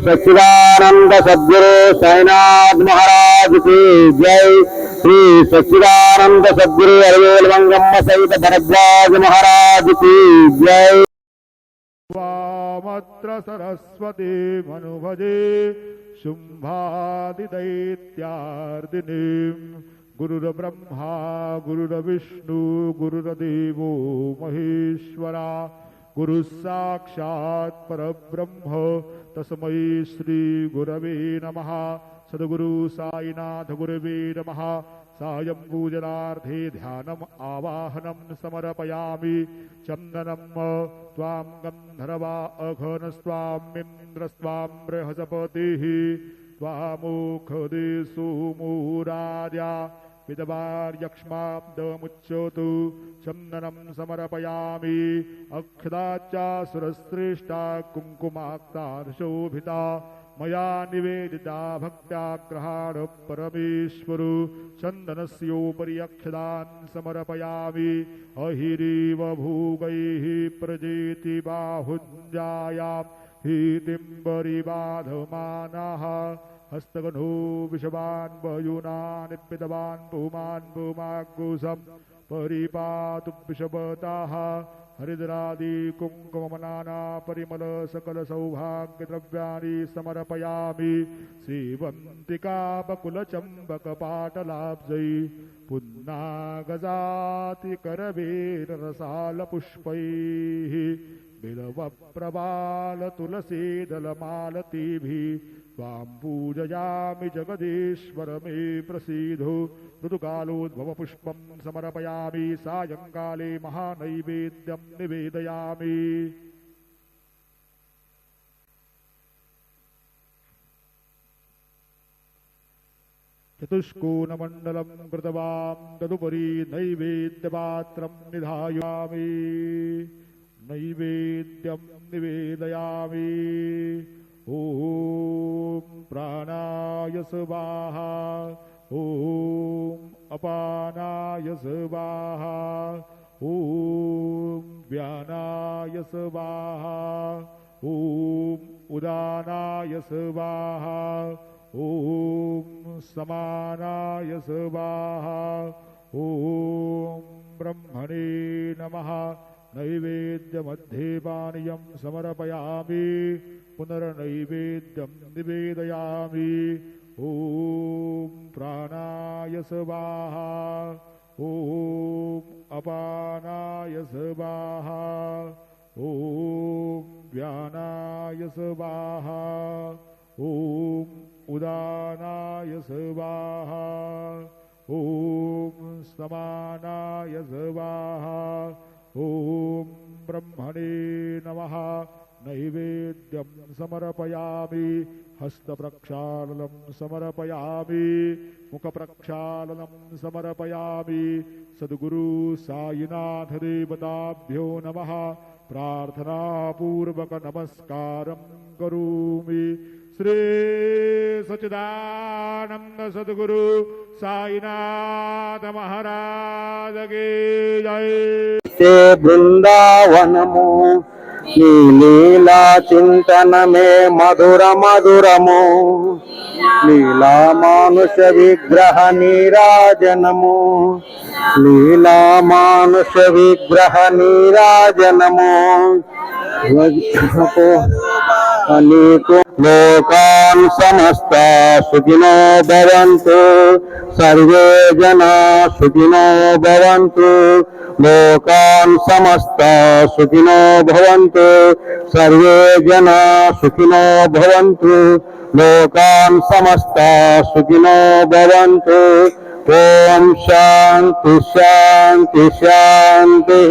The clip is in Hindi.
सच्चिदानंद सद्गुरु साईनाथ महाराज की जय। श्री सच्चिदानंद सद्गुरु अरवेल मंगम्म सहित भरद्वाज महाराज की जय। वामत्र सरस्वती मनुभजे शुंभादिदैत्यार्दिनीं गुरुर्ब्रह्मा गुरुर्विष्णु गुरुर्देवो महेश्वरा गुरु साक्षात् परब्रह्म तस्मै श्री गुरवे नमः। सद्गुरु साईनाथ गुरवे नमः। सायं पूजनार्थे ध्यानम् आवाहनं समर्पयामि। चन्दनं त्वां गन्धर्वा अघनस्त्वामिन्द्रस्त्वां बृहस्पतिः त्वामुखदेशु मूरार्या विदवार्यक्ष्माब्दमुच्यतु। चन्दनं समर्पयामि। अक्षदाच्चा सुरश्रेष्ठा कुङ्कुमाक्तार्शोभिता मया निवेदिता भक्त्या ग्रहाण परमेश्वरु। चन्दनस्योपरि अक्षदान् समर्पयामि। अहिरीव भूगैः प्रजेति बाहुञ्जायां हीतिम्बरि बाधमानः हस्तगनो विषवान् वयुना निपितवान् पुमान् पुमाग्गुसं परिपातु विषवताः। हरिद्रादि कुङ्कुमनाना परिमल सकल सौभाग्य द्रव्याणि समर्पयामि। सेवन्तिका बकुलचम्बक पाटलाब्जै पुन्नागजाति करवेर रसाल पुष्पैः बिल्वप्रवाल तुलसीदलमालतीभिः त्वां पूजयामि जगदीश्वर मे प्रसीदो। ऋतुकालोद्भव पुष्पं समर्पयामि। सायंकाले महानैवेद्यं निवेदयामि। चतुष्कोणमण्डलं कृतवां तदुपरि नैवेद्यपात्रं निधायामि। नैवेद्यं निवेदयामि। ॐ प्राणाय स्वाहा। ॐ अपानाय स्वाहा। ॐ व्यानाय स्वाहा। ॐ उदानाय स्वाहा। ॐ समानाय स्वाहा। ॐ ब्रह्मणे नमः। नैवेद्यमध्ये पानीयं समर्पयामि। पुनर्नैवेद्यं निवेदयामि। ॐ प्राणाय स्वाहा। ॐ अपानाय स्वाहा। ॐ व्यानाय स्वाहा। ॐ उदानाय स्वाहा। ॐ समानाय स्वाहा। ॐ ब्रह्मणे नमः। नैवेद्यं समर्पयामि। हस्तप्रक्षालनं समर्पयामि। मुखप्रक्षालनं समर्पयामि। सद्गुरु साईनाथ देवताभ्यो नमः। प्रार्थनापूर्वक नमस्कारं करोमि। श्री सच्चिदानंद सद्गुरु साईनाथ महाराज की जय। वृंदावनमो लीला चिंतन में मधुर मधुरमो लीला मानुष विग्रह नीराजनमो लीला मानुष विग्रह नीराजनमो अनेको लोकान् समस्ता सुखिनो भवन्तु सर्वे जना सुखिनो भवन्तु लोकान् समस्ता सुखिनो भवन्तु सर्वे जना सुखिनो भवन्तु लोकान् समस्ता सुखिनो भवन्तु। ओम शांति शांति शांति।